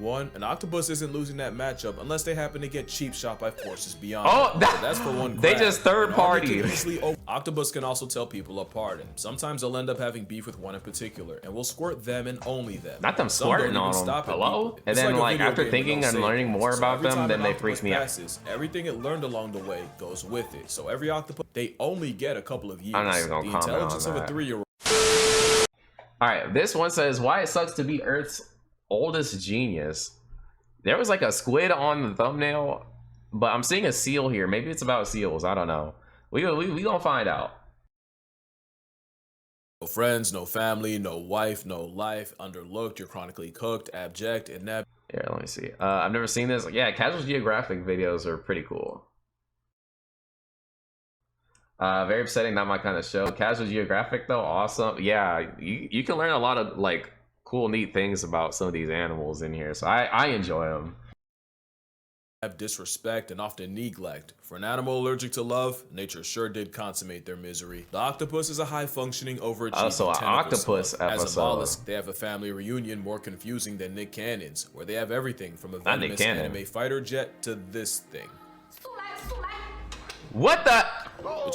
one-on-one, an octopus isn't losing that matchup unless they happen to get cheap shot by forces beyond. Oh, that's for one. They just third party. Octopus can also tell people apart, and sometimes they'll end up having beef with one in particular, and will squirt them and only them. Not them squirting on them. Hello? And then like after thinking and learning more about them, then they freak me out. Everything it learned along the way goes with it. So every octopus, they only get a couple of years. I'm not even gonna comment on intelligence of a that. 3-year-old. All right, this one says, why it sucks to be Earth's oldest genius. There was like a squid on the thumbnail, but I'm seeing a seal here. Maybe it's about seals. I don't know. We gonna find out. No friends, no family, no wife, no life, underlooked, you're chronically cooked, abject, inept. Here, let me see. I've never seen this. Yeah, Casual Geographic videos are pretty cool. Very upsetting, not my kind of show. Casual Geographic though, awesome. Yeah, you can learn a lot of like cool, neat things about some of these animals in here, so I enjoy them. Have disrespect and often neglect. For an animal allergic to love, nature sure did consummate their misery. The octopus is a high-functioning, overachieving also an octopus episode. As a mollusk, episode. they have a family reunion more confusing than Nick Cannon's, where they have everything from a venomous anime fighter jet to this thing. What the?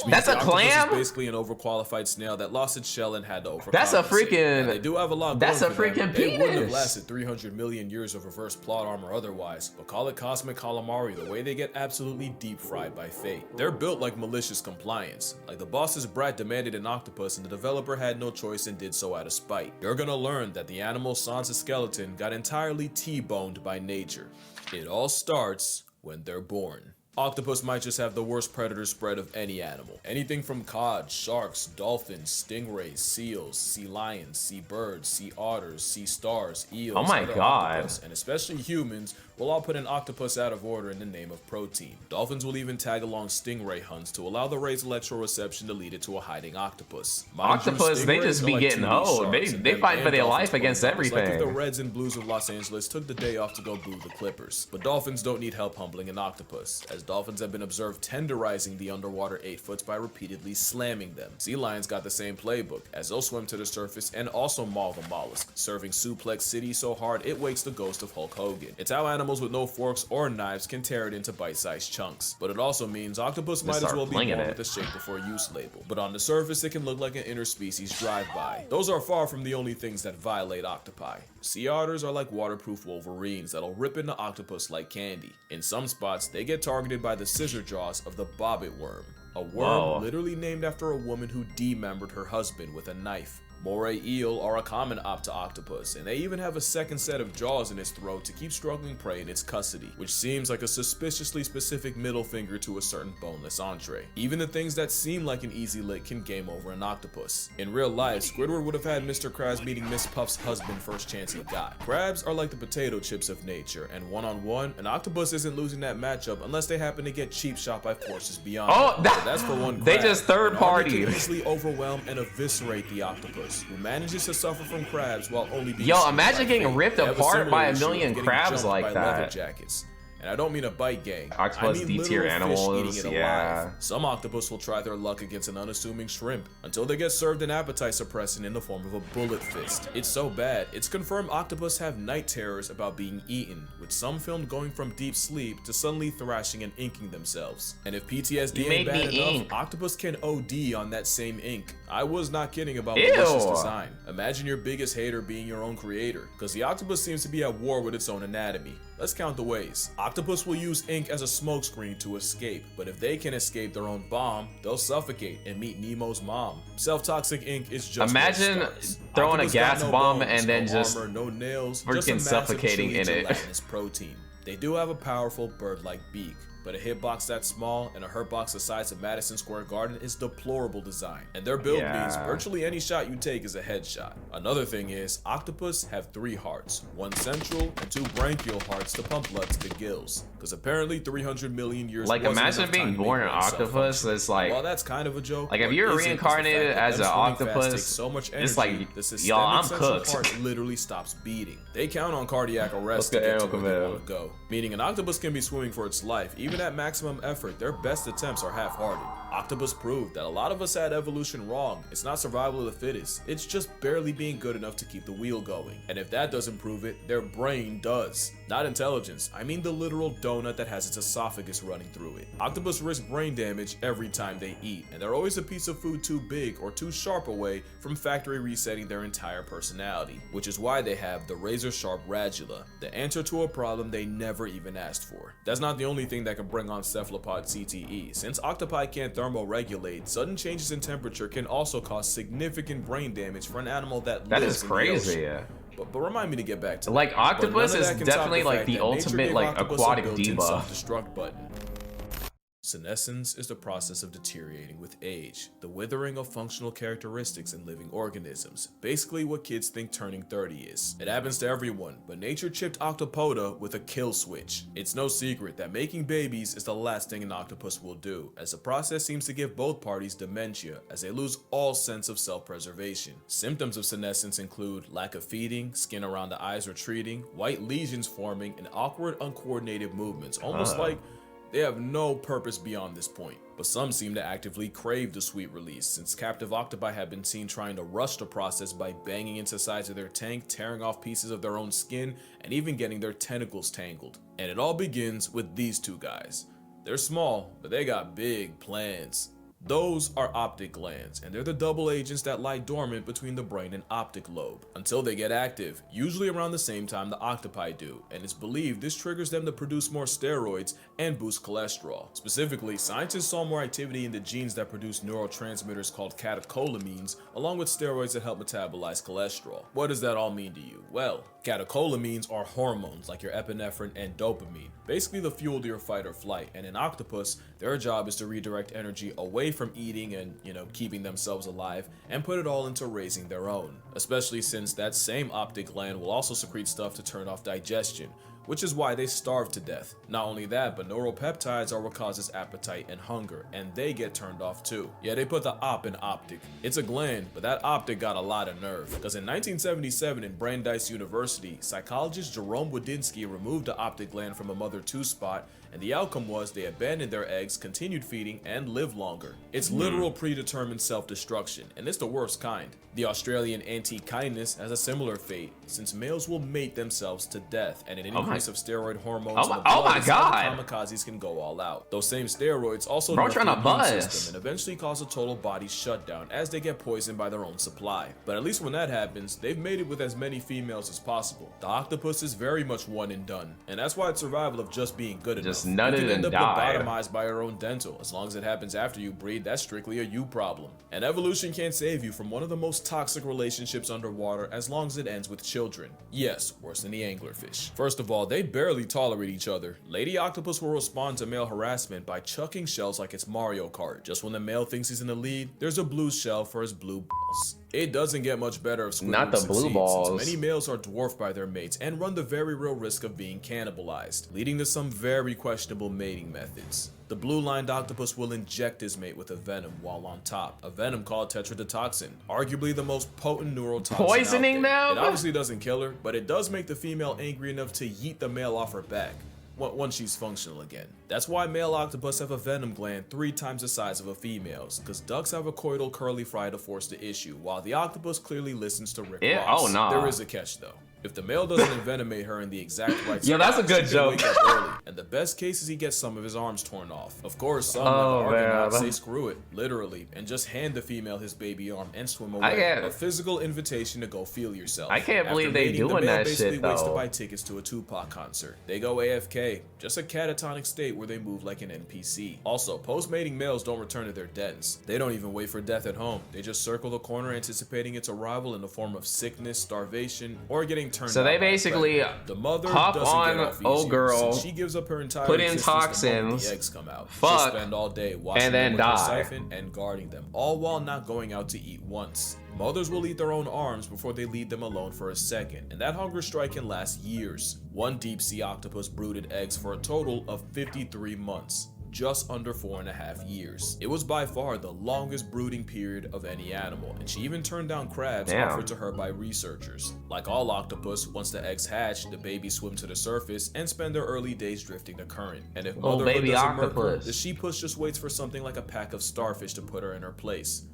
That's a clam? Is basically an overqualified snail that lost its shell and had to overcompensate. That's a freaking. Now, they do have a lot. That's a going for freaking them. penis. They wouldn't have lasted 300 million years of reverse plot armor otherwise. But call it cosmic calamari, the way they get absolutely deep fried by fate. They're built like malicious compliance. Like the boss's brat demanded an octopus, and the developer had no choice and did so out of spite. You're gonna learn that the animal sans a skeleton got entirely T-boned by nature. It all starts when they're born. Octopus might just have the worst predator spread of any animal. Anything from cod, sharks, dolphins, stingrays, seals, sea lions, sea birds, sea otters, sea stars, eels, oh my god, octopus, and especially humans will all put an octopus out of order in the name of protein. Dolphins will even tag along stingray hunts to allow the ray's electroreception to lead it to a hiding octopus. Octopus, they just be getting hoed. They fight for their life against everything. Like if the Reds and Blues of Los Angeles took the day off to go boo the Clippers. But dolphins don't need help humbling an octopus, as dolphins have been observed tenderizing the underwater 8-foots by repeatedly slamming them. Sea lions got the same playbook, as they'll swim to the surface and also maul the mollusk, serving Suplex City so hard it wakes the ghost of Hulk Hogan. It's how animals with no forks or knives can tear it into bite-sized chunks. But it also means octopus might as well be born with a shake before use label. But on the surface, it can look like an interspecies drive-by. Those are far from the only things that violate octopi. Sea otters are like waterproof wolverines that'll rip into octopus like candy. In some spots, they get targeted by the scissor jaws of the bobbit worm, a worm literally named after a woman who demembered her husband with a knife. Moray eel are a common octopus, and they even have a second set of jaws in its throat to keep struggling prey in its custody, which seems like a suspiciously specific middle finger to a certain boneless entree. Even the things that seem like an easy lick can game over an octopus. In real life, Squidward would have had Mr. Krabs meeting Miss Puff's husband first chance he got. Crabs are like the potato chips of nature, and one-on-one, an octopus isn't losing that matchup unless they happen to get cheap shot by forces beyond. Oh, that's for one. They just third party. They can easily overwhelm and eviscerate the octopus, who manages to suffer from crabs while only being imagine getting ripped apart by a million crabs like that. Leather jackets. And I don't mean a bite gang. Octopus D-tier animals, yeah. Some octopus will try their luck against an unassuming shrimp until they get served an appetite suppressant in the form of a bullet fist. It's so bad, it's confirmed octopus have night terrors about being eaten, with some filmed going from deep sleep to suddenly thrashing and inking themselves. And if PTSD ain't bad enough, octopus can OD on that same ink. I was not kidding about malicious design. Imagine your biggest hater being your own creator, because the octopus seems to be at war with its own anatomy. Let's count the ways. Octopus will use ink as a smokescreen to escape, but if they can escape their own bomb, they'll suffocate and meet Nemo's mom. Self-toxic ink is just imagine throwing a gas bomb bones, and then just armor, no nails, freaking suffocating in it. Protein. They do have a powerful bird-like beak, but a hitbox that small and a hurtbox the size of Madison Square Garden is deplorable design, and their build means virtually any shot you take is a headshot. Another thing is, octopus have 3 hearts, 1 central and 2 branchial hearts to pump blood to the gills, because apparently 300 million years like imagine being born an octopus. It's like, well, that's kind of a joke. Like if you're reincarnated as an octopus, so much it's like the systemic Y'all, I'm central cooked. part literally stops beating. They count on cardiac arrest to Let's get go, to where they Aero want to go. Meaning an octopus can be swimming for its life. Even at maximum effort, their best attempts are half-hearted. Octopus proved that a lot of us had evolution wrong. It's not survival of the fittest. It's just barely being good enough to keep the wheel going. And if that doesn't prove it, their brain does. Not intelligence, I mean the literal donut that has its esophagus running through it. Octopus risk brain damage every time they eat, and they're always a piece of food too big or too sharp away from factory resetting their entire personality, which is why they have the razor-sharp radula, the answer to a problem they never even asked for. That's not the only thing that can bring on cephalopod CTE. Since octopi can't thermoregulate, sudden changes in temperature can also cause significant brain damage for an animal that lives is crazy. in the ocean. But remind me to get back to Like that. Octopus is definitely like fact the that nature ultimate gave like octopus a aquatic built-in debuff. self-destruct button. Senescence is the process of deteriorating with age, the withering of functional characteristics in living organisms, basically what kids think turning 30 is. It happens to everyone, but nature chipped Octopoda with a kill switch. It's no secret that making babies is the last thing an octopus will do, as the process seems to give both parties dementia, as they lose all sense of self-preservation. Symptoms of senescence include lack of feeding, skin around the eyes retreating, white lesions forming, and awkward, uncoordinated movements, almost like they have no purpose beyond this point. But some seem to actively crave the sweet release, since captive octopi have been seen trying to rush the process by banging into sides of their tank, tearing off pieces of their own skin, and even getting their tentacles tangled. And it all begins with these two guys. They're small, but they got big plans. Those are optic glands, and they're the double agents that lie dormant between the brain and optic lobe until they get active, usually around the same time the octopi do, and it's believed this triggers them to produce more steroids and boost cholesterol. Specifically, scientists saw more activity in the genes that produce neurotransmitters called catecholamines, along with steroids that help metabolize cholesterol. What does that all mean to you? Well, catecholamines are hormones like your epinephrine and dopamine, basically the fuel to your fight or flight, and in octopus, their job is to redirect energy away from eating and, keeping themselves alive and put it all into raising their own, especially since that same optic gland will also secrete stuff to turn off digestion, which is why they starve to death. Not only that, but neuropeptides are what causes appetite and hunger, and they get turned off too. Yeah, they put the op in optic. It's a gland, but that optic got a lot of nerve, because in 1977 in Brandeis University, psychologist Jerome Wodinsky removed the optic gland from a mother 2 spot, and the outcome was they abandoned their eggs, continued feeding, and lived longer. It's literal predetermined self-destruction, and it's the worst kind. The Australian Anti-Kindness has a similar fate, since males will mate themselves to death, and an increase of steroid hormones in the blood is how the kamikazes can go all out. Those same steroids also nerf the immune system and eventually cause a total body shutdown as they get poisoned by their own supply. But at least when that happens, they've mated with as many females as possible. The octopus is very much one and done, and that's why its survival of just being good enough. Just nutted you can end and up died. lobotomized by your own dental. As long as it happens after you breed, that's strictly a you problem. And evolution can't save you from one of the most toxic relationships underwater as long as it ends with children. Yes, worse than the anglerfish. First of all, they barely tolerate each other. Lady octopus will respond to male harassment by chucking shells like it's Mario Kart. Just when the male thinks he's in the lead, there's a blue shell for his blue balls. It doesn't get much better if squid Not the blue balls. since many males are dwarfed by their mates and run the very real risk of being cannibalized, leading to some very questionable mating methods. The blue-lined octopus will inject his mate with a venom while on top, a venom called tetrodotoxin, arguably the most potent neurotoxin Poisoning out there. them? It obviously doesn't kill her, but it does make the female angry enough to yeet the male off her back once she's functional again. That's why male octopus have a venom gland 3 times the size of a female's, because ducks have a coital curly fry to force the issue, while the octopus clearly listens to Rick Ross. Oh, nah. There is a catch though. If the male doesn't envenomate her in the exact right spot, Yo, that's a good she can joke. wake up early. And the best case is he gets some of his arms torn off. Of course, some like Argonauts say screw it, literally, and just hand the female his baby arm and swim away. A physical invitation to go feel yourself. I can't believe they mating, doing the male that basically shit waits to though. buy tickets to a Tupac concert. They go AFK, just a catatonic state where they move like an NPC. Also, post-mating males don't return to their dens. They don't even wait for death at home. They just circle the corner anticipating its arrival in the form of sickness, starvation, or getting turned So they out by a basically the mother hop doesn't on get off old easier, girl, since she gives up her entire put in existence the moment toxins, the eggs come out. fuck, She'll spend all day watching and them then with her die. siphon and guarding them, all while not going out to eat once. Mothers will eat their own arms before they leave them alone for a second, and that hunger strike can last years. One deep sea octopus brooded eggs for a total of 53 months. just under 4.5 years. It was by far the longest brooding period of any animal, and she even turned down crabs offered to her by researchers. Like all octopus, once the eggs hatch, the babies swim to the surface and spend their early days drifting the current. And if motherhood doesn't murk her, the sheepus just waits for something like a pack of starfish to put her in her place.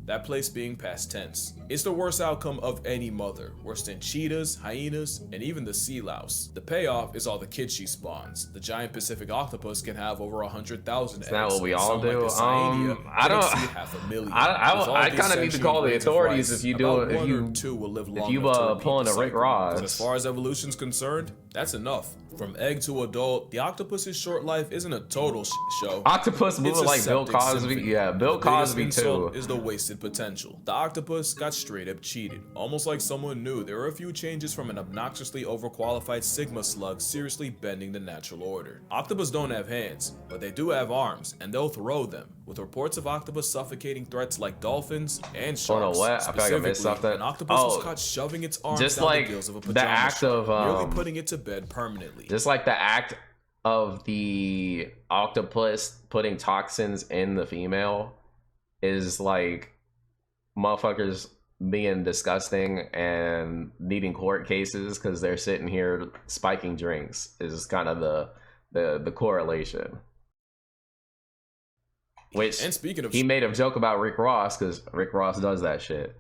That place being past tense. It's the worst outcome of any mother, worse than cheetahs, hyenas, and even the sea louse. The payoff is all the kids she spawns. The giant Pacific octopus can have over 100,000 eggs. Is that what we all do? I don't see 500,000. I kind of need to call the authorities if you do it. If you pulling a Rick Ross. But as far as evolution's concerned, that's enough. From egg to adult, the octopus's short life isn't a total show. Octopus moving like Bill Cosby. Symphony. Yeah, Bill Cosby too. Is the wasted potential. The octopus got straight up cheated. Almost like someone knew there were a few changes from an obnoxiously overqualified Sigma slug seriously bending the natural order. Octopus don't have hands, but they do have arms, and they'll throw them, with reports of octopus suffocating threats like dolphins and sharks. Oh no, what? I feel like I missed something. An octopus was caught shoving its arms just down like the gills of a the pajama act shark, of nearly putting it to bed permanently. Just like the act of the octopus putting toxins in the female is like motherfuckers being disgusting and needing court cases because they're sitting here spiking drinks is kind of the correlation. Which, and speaking of, he made a joke about Rick Ross because Rick Ross does that shit.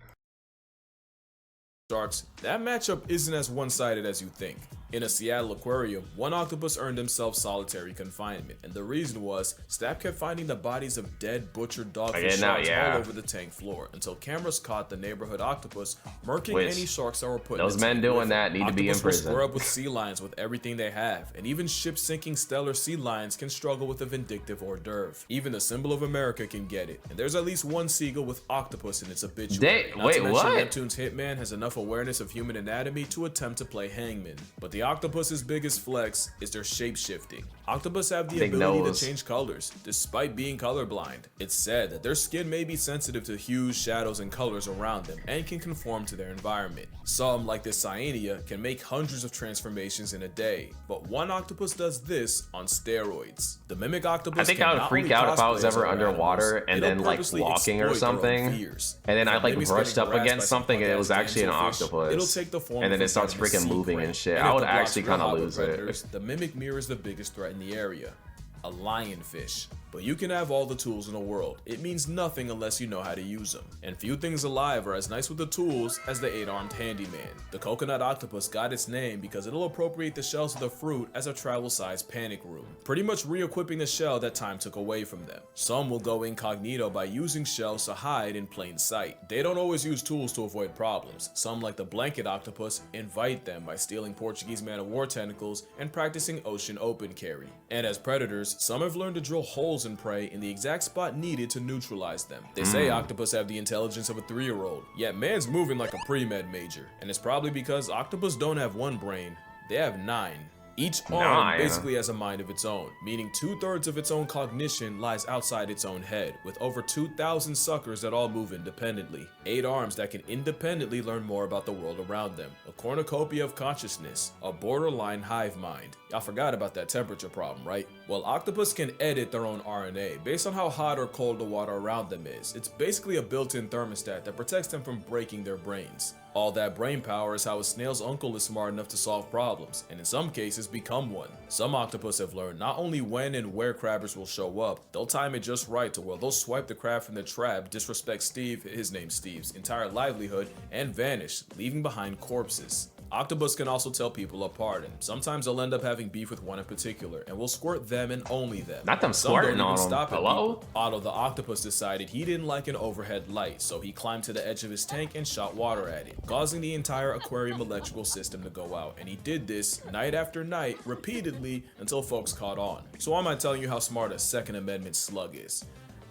Sharks, that matchup isn't as one-sided as you think. In a Seattle aquarium, one octopus earned himself solitary confinement, and the reason was Stapp kept finding the bodies of dead, butchered dogfish sharks all over the tank floor until cameras caught the neighborhood octopus murking any sharks that were put. Those men doing that need to be in prison. Square up with sea lions with everything they have, and even ship-sinking stellar sea lions can struggle with a vindictive hors d'oeuvre. Even the symbol of America can get it, and there's at least one seagull with octopus in its obituary. Wait, what? Neptune's hitman has enough awareness of human anatomy to attempt to play hangman, but the octopus's biggest flex is their shape-shifting. Octopus have the ability to change colors, despite being colorblind. It's said that their skin may be sensitive to hues, shadows, and colors around them, and can conform to their environment. Some, like this cyanea, can make hundreds of transformations in a day, but one octopus does this on steroids. The mimic octopus. I think I would freak out if I was ever underwater and then like walking or something, and then I like brushed up against something and it was actually an octopus. It'll take the form and then it starts freaking moving and shit. I would actually kind of lose it. The mimic mirrors the biggest threat in the area. A lionfish. But you can have all the tools in the world. It means nothing unless you know how to use them. And few things alive are as nice with the tools as the 8-armed handyman. The coconut octopus got its name because it'll appropriate the shells of the fruit as a travel-sized panic room, pretty much re-equipping the shell that time took away from them. Some will go incognito by using shells to hide in plain sight. They don't always use tools to avoid problems. Some, like the blanket octopus, invite them by stealing Portuguese man-of-war tentacles and practicing ocean open carry. And as predators, some have learned to drill holes and prey in the exact spot needed to neutralize them. They say octopus have the intelligence of a 3-year-old, yet man's moving like a pre-med major, and it's probably because octopus don't have one brain, they have 9. Each arm basically has a mind of its own, meaning 2/3 of its own cognition lies outside its own head, with over 2,000 suckers that all move independently. 8 arms that can independently learn more about the world around them. A cornucopia of consciousness, a borderline hive mind. Y'all forgot about that temperature problem, right? Well, octopus can edit their own RNA based on how hot or cold the water around them is. It's basically a built-in thermostat that protects them from breaking their brains. All that brain power is how a snail's uncle is smart enough to solve problems, and in some cases become one. Some octopus have learned not only when and where crabbers will show up, they'll time it just right to where they'll swipe the crab from the trap, disrespect Steve, his name's Steve's, entire livelihood, and vanish, leaving behind corpses. Octopus can also tell people apart, and sometimes they'll end up having beef with one in particular, and will squirt them and only them. Not them squirting on them. Hello? Otto the octopus decided he didn't like an overhead light, so he climbed to the edge of his tank and shot water at it, causing the entire aquarium electrical system to go out, and he did this night after night, repeatedly, until folks caught on. So why am I telling you how smart a Second Amendment slug is?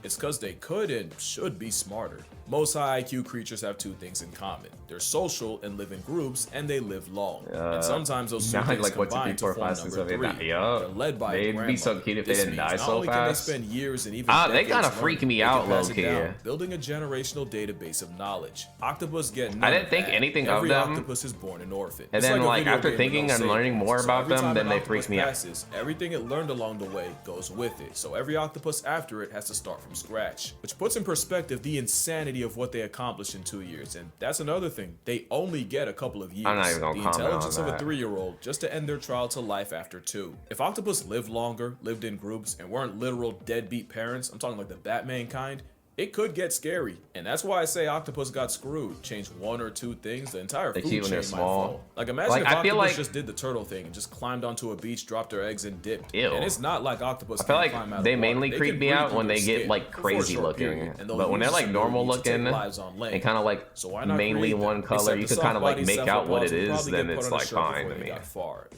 It's because they could and should be smarter. Most high IQ creatures have two things in common. They're social and live in groups, and they live long. And sometimes those two things combine to form number 3. They're led by a grandmother. They'd be so cute if they didn't die so fast. Not only can they spend years and even they kind of freak me out, low-key. Building a generational database of knowledge. Octopus get none I didn't of think that. anything of Every them. octopus is born an orphan. And then, like after thinking and learning more about them, then they freak me out. Everything it learned along the way goes with it. So every octopus after it has to start from scratch, which puts in perspective the insanity of what they accomplished in 2 years. And that's another thing. They only get a couple of years. I'm not even gonna the intelligence of a 3-year-old just to end their trial to life after 2. If octopus lived longer, lived in groups, and weren't literal deadbeat parents, I'm talking like the Batman kind, it could get scary. And that's why I say octopus got screwed. Changed 1 or 2 things, the entire food chain might fall. Like imagine if octopus just did the turtle thing and just climbed onto a beach, dropped their eggs and dipped. Ew. And it's not like octopus I feel like they mainly creep me out when they get like crazy looking. But when they're like normal looking and kind of like mainly one color, you could kind of like make out what it is, then it's like fine to me.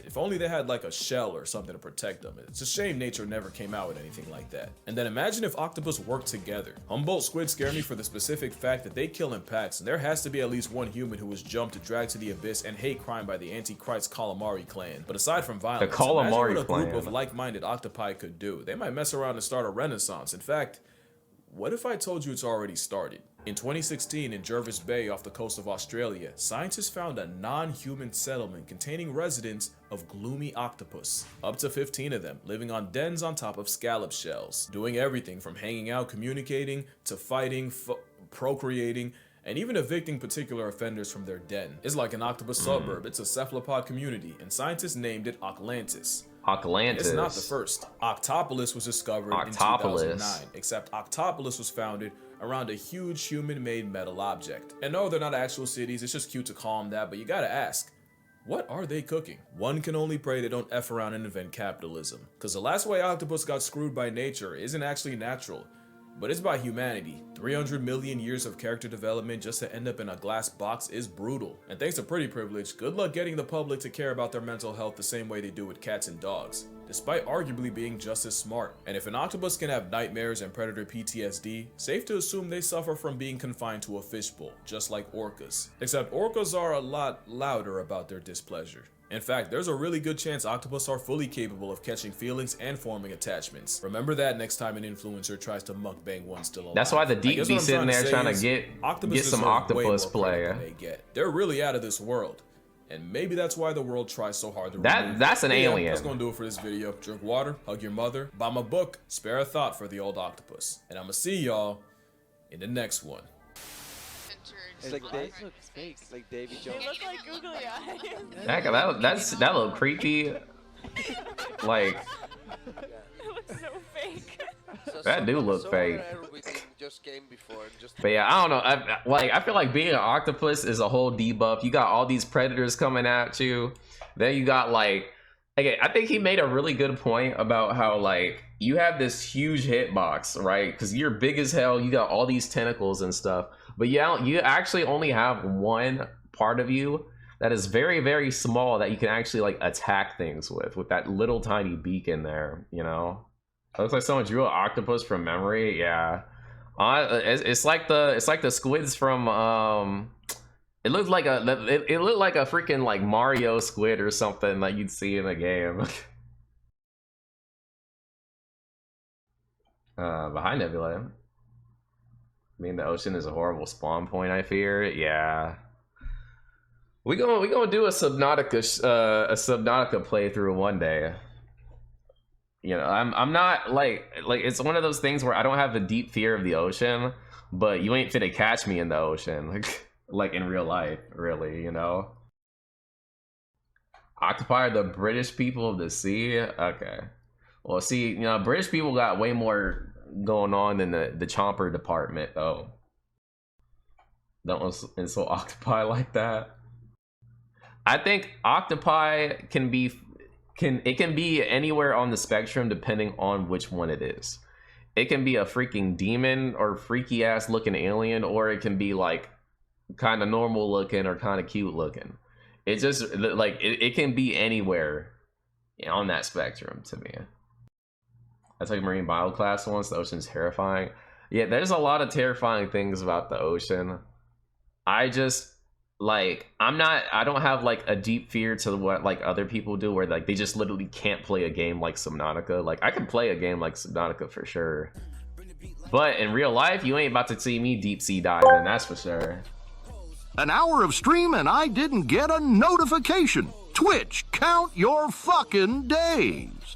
If only they had like a shell or something to protect them. It's a shame nature never came out with anything like that. And then imagine if octopus worked together. Humboldt squid scare me for the specific fact that they kill in packs, and there has to be at least one human who was jumped to drag to the abyss and hate crime by the Antichrist calamari clan. But aside from violence, imagine what a group of like-minded octopi could do. They might mess around and start a renaissance. In fact, what if I told you it's already started? In 2016, in Jervis Bay off the coast of Australia, scientists found a non-human settlement containing residents of gloomy octopus. Up to 15 of them, living on dens on top of scallop shells, doing everything from hanging out, communicating, to fighting, procreating, and even evicting particular offenders from their den. It's like an octopus suburb. It's a cephalopod community, and scientists named it Oclantis. It's not the first. Octopus was discovered in 2009, except Octopus was founded around a huge human-made metal object. And no, they're not actual cities, it's just cute to call them that, but you gotta ask, what are they cooking? One can only pray they don't F around and invent capitalism. Cause the last way octopus got screwed by nature isn't actually natural, but it's by humanity. 300 million years of character development just to end up in a glass box is brutal. And thanks to pretty privilege, good luck getting the public to care about their mental health the same way they do with cats and dogs, despite arguably being just as smart. And if an octopus can have nightmares and predator PTSD, safe to assume they suffer from being confined to a fishbowl, just like orcas. Except orcas are a lot louder about their displeasure. In fact, there's a really good chance octopus are fully capable of catching feelings and forming attachments. Remember that next time an influencer tries to mukbang one still alive. That's why the deep be sitting there trying to get some octopus play. They're really out of this world. And maybe that's why the world tries so hard to that's an alien. That's gonna do it for this video. Drink water, hug your mother, buy my book, spare a thought for the old octopus. And I'm gonna see y'all in the next one. It's like eyes look fake, like Davy Jones. They look like googly eyes. That look creepy. Like It looks so fake. that do look fake. Just came before, But yeah, I don't know. I feel like being an octopus is a whole debuff. You got all these predators coming at you. Then you got like, okay, I think he made a really good point about how like you have this huge hitbox, right? Because you're big as hell. You got all these tentacles and stuff. But yeah, you actually only have one part of you that is very, very small that you can actually like attack things with that little tiny beak in there, you know? It looks like someone drew an octopus from memory. Yeah, it's like the squids from it looked like a freaking like Mario squid or something that you'd see in a game. Behind Nebula. I mean, the ocean is a horrible spawn point, I fear. Yeah. We gonna do a Subnautica playthrough one day. You know, I'm not like it's one of those things where I don't have a deep fear of the ocean, but you ain't finna catch me in the ocean, like in real life, really, you know. Octopi are the British people of the sea. Okay. Well, see, you know, British people got way more going on than the chomper department, though. Don't insult octopi like that. I think octopi can be anywhere on the spectrum depending on which one it is. It can be a freaking demon or freaky ass looking alien, or it can be like kind of normal looking or kind of cute looking. It just like it can be anywhere on that spectrum to me. I took a marine bio class once. The ocean's terrifying. Yeah, there's a lot of terrifying things about the ocean. I just like I don't have like a deep fear to what like other people do where like they just literally can't play a game like Subnautica. Like I can play a game like Subnautica for sure. But in real life, you ain't about to see me deep sea diving, that's for sure. An hour of stream and I didn't get a notification. Twitch, count your fucking days.